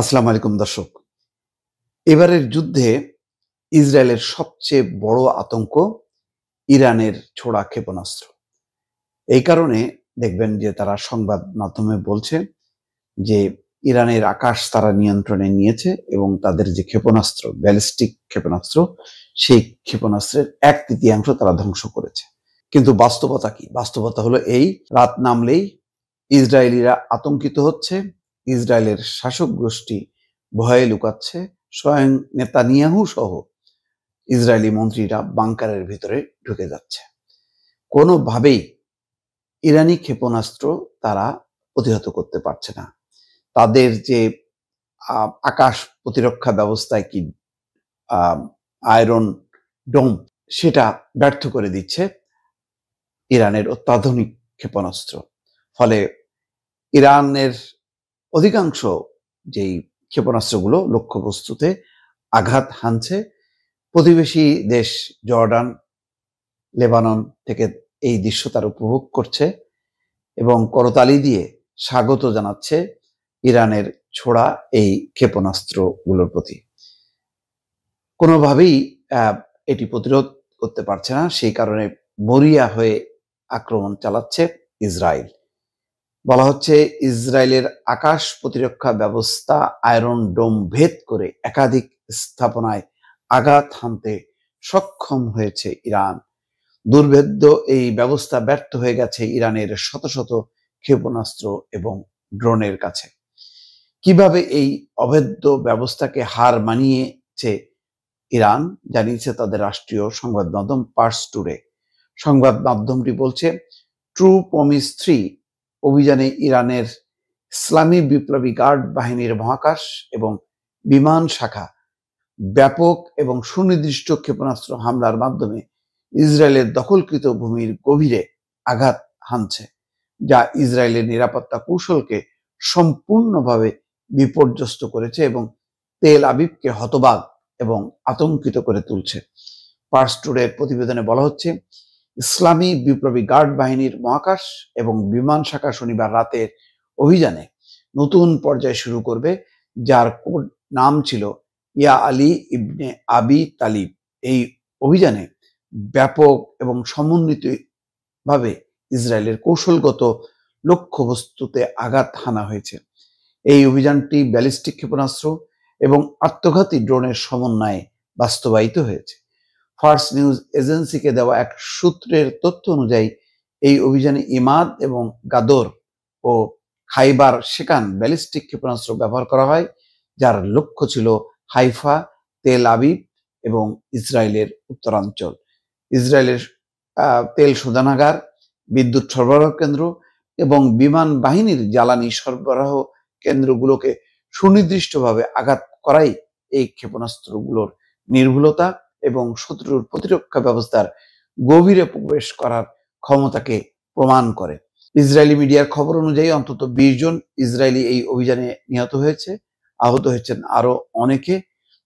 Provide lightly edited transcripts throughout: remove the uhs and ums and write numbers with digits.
আসসালামু আলাইকুম দর্শক। এবারের যুদ্ধে ইসরায়েলের সবচেয়ে বড় আতঙ্ক ইরানের ছোড়া ক্ষেপণাস্ত্র। এই কারণে দেখবেন যে তারা সংবাদ মাধ্যমে বলছে যে ইরানের আকাশ তারা নিয়ন্ত্রণে নিয়েছে এবং তাদের যে ক্ষেপণাস্ত্র, ব্যালিস্টিক ক্ষেপণাস্ত্র, সেই ক্ষেপণাস্ত্রের 1/3 তারা ধ্বংস করেছে। কিন্তু বাস্তবতা কি? বাস্তবতা হলো এই, রাত নামলেই ইসরায়েলিরা আতঙ্কিত হচ্ছে, ইসরায়েলের শাসক গোষ্ঠী ভয়ে লুকাচ্ছে, স্বয়ং নেতানিয়াহু সহ ইসরায়েলি মন্ত্রীরা বাংকারের ভিতরে ঢুকে যাচ্ছে। কোনোভাবেই ইরানি ক্ষেপণাস্ত্র তারা প্রতিহত করতে পারছে না। তাদের যে আকাশ প্রতিরক্ষা ব্যবস্থায় কি আয়রন ডোম, সেটা ব্যর্থ করে দিচ্ছে ইরানের অত্যাধুনিক ক্ষেপণাস্ত্র। ফলে ইরানের অধিকাংশ যেই ক্ষেপণাস্ত্রগুলো লক্ষ্যবস্তুতে আঘাত হানছে। প্রতিবেশী দেশ জর্ডান, লেবানন থেকে এই দৃশ্য তারা উপভোগ করছে এবং করতালি দিয়ে স্বাগত জানাচ্ছে ইরানের ছোড়া এই ক্ষেপণাস্ত্রগুলোর প্রতি। কোনোভাবেই এটি প্রতিরোধ করতে পারছে না, সেই কারণে মরিয়া হয়ে আক্রমণ চালাচ্ছে ইসরায়েল। বলা হচ্ছে ইসরায়েলের আকাশ প্রতিরক্ষা ব্যবস্থা আয়রন ডোম ভেদ করে একাধিক স্থাপনায় আঘাত হানতে সক্ষম হয়েছে ইরান। দুর্ভেদ্য এই ব্যবস্থা ব্যর্থ হয়ে গেছে ইরানের শত শত ক্ষেপণাস্ত্র এবং ড্রোনের কাছে। কিভাবে এই অভেদ্য ব্যবস্থাকে হার মানিয়েছে ইরান জানিয়েছে তাদের রাষ্ট্রীয় সংবাদ মাধ্যম পার্স টুডে। সংবাদ মাধ্যমটি বলছে, ট্রু প্রমিস 3 অভিযানে ইরানের ইসলামী বিপ্লবী গার্ড বাহিনীর মহাকাশ এবং বিমান শাখা ব্যাপক এবং সুনির্দিষ্ট ক্ষেপণাস্ত্র হামলার মাধ্যমে ইসরায়েলের দখলকৃত ভূমির গভীরে আঘাত হানছে, যা ইসরায়েলের নিরাপত্তা কৌশলকে সম্পূর্ণভাবে বিপর্যস্ত করেছে এবং তেল আবিবকে হতবাক এবং আতঙ্কিত করে তুলছে। পার্স টুডের প্রতিবেদনে বলা হচ্ছে, ইসলামী বিপ্লবী গার্ড বাহিনীর মহাকাশ এবং বিমান শাখা শনিবার রাতের অভিযানে নতুন পর্যায় শুরু করবে, যার কোড নাম ছিল ইয়া আলী ইবনে আবি তালিব। এই অভিযানে ব্যাপক এবং সমন্বিতভাবে ইসরায়েলের কৌশলগত লক্ষ্যবস্তুতে আঘাত হানা হয়েছে। এই অভিযানটি ব্যালিস্টিক ক্ষেপণাস্ত্র এবং আত্মঘাতী ড্রোনের সমন্বয়ে বাস্তবায়িত হয়েছে। ফার্স নিউজ এজেন্সিকে দেওয়া এক সূত্রের তথ্য অনুযায়ী এই অভিযানে ইমাদ এবং গাদর ও খাইবার শেকান ব্যালিস্টিক ক্ষেপণাস্ত্র ব্যবহার করা হয়, যার লক্ষ্য ছিল হাইফা, তেল আবিব এবং ইসরায়েলের উত্তরাঞ্চল। ইসরায়েলের তেল শোধনাগার, বিদ্যুৎ সরবরাহ কেন্দ্র এবং বিমান বাহিনীর জ্বালানি সরবরাহ কেন্দ্রগুলোকে সুনির্দিষ্টভাবে আঘাত করাই এই ক্ষেপণাস্ত্রগুলোর নির্ভুলতা এবং শত্রুর প্রতিরক্ষা ব্যবস্থার গভীরে প্রবেশ করার ক্ষমতাকে প্রমাণ করে। ইসরায়েলি মিডিয়ার খবর অনুযায়ী অন্তত 20 জন ইসরায়েলি এই অভিযানে নিহত হয়েছে, আহত হয়েছেন আরো অনেকে।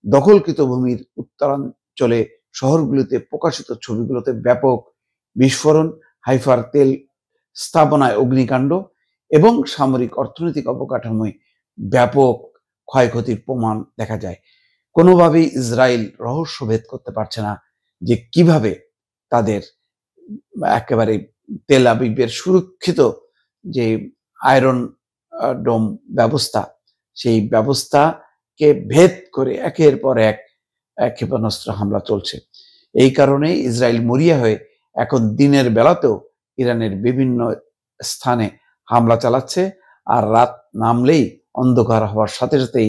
দখলকৃত ভূমির উত্তরাঞ্চলে শহরগুলিতে প্রকাশিত ছবিগুলোতে ব্যাপক বিস্ফোরণ, হাইফার তেল স্থাপনায় অগ্নিকাণ্ড এবং সামরিক অর্থনৈতিক অবকাঠামোয় ব্যাপক ক্ষয়ক্ষতির প্রমাণ দেখা যায়। কোনোভাবেই ইসরায়েল রহস্য ভেদ করতে পারছে না যে কিভাবে তাদের একেবারে তেল আবিবের সুরক্ষিত যে আয়রন ডোম ব্যবস্থা, সেই ব্যবস্থাকে ভেদ করে একের পর এক ক্ষেপণাস্ত্র হামলা চলছে। এই কারণে ইসরায়েল মরিয়া হয়ে এখন দিনের বেলাতেও ইরানের বিভিন্ন স্থানে হামলা চালাচ্ছে, আর রাত নামলেই অন্ধকার হওয়ার সাথে সাথেই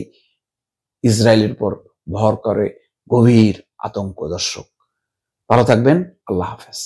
ইসরায়েলের উপর ভর করে গভীর আতঙ্ক। দর্শক ভালো থাকবেন, আল্লাহ হাফেজ।